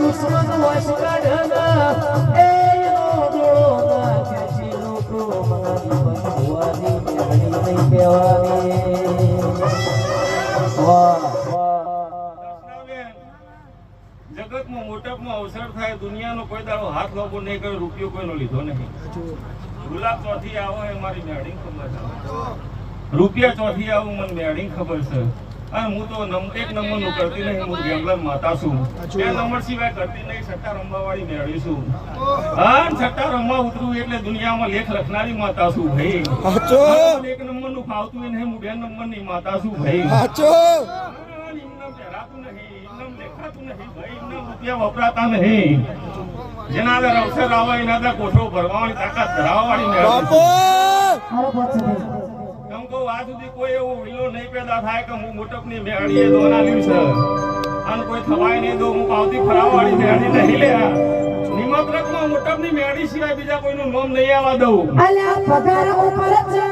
દુશ્મન વશ કાઢના એ નો દોડો ના ખેંચી લૂટો મારી બંધુવાની મેળી નહીં કહેવાની વાહ જગતમાં મોટપમાં અવસર થાય દુનિયાનો કોઈ દાડો હાથ લાંબો નહીં કરે રૂપિયો કોઈનો લીધો નહીં ગુલાબ ચોથી આવો એ મારી મેળી ખબર છે રૂપિયા ચોથી આવું મને મેળી ખબર છે અને હું તો એક નંબરનું કરતી નહીં હું ગેમ્બલર માતા છું 2 નંબર સિવાય કરતી નહીં સટ્ટા રમવા વાળી મેળી છું હા સટ્ટા રમવા ઉતરું એટલે દુનિયામાં લેખ લખનારી માતા છું ભાઈ એક નંબરનું ફાવતું નહીં હું 2 નંબરની માતા છું ભાઈ વપરાતા નહીં જેના અંદર અવસર આવે એના અંદર કોઠો ભરવાની તાકાત ધરાવવાની આ સુધી કોઈ એવો વિલો નહીં પેદા થાય કે હું મોટપની મેળીએ દોનાલી છે અને કોઈ થવાય નહીં તો હું પાવતી ફરાવવાળી મેળી નહીં લેવા નિમંત્રકમાં મોટપની મેળી સિવાય બીજા કોઈનું નામ નહીં આવવા દઉં અલ્યા પગાર ઉપર જ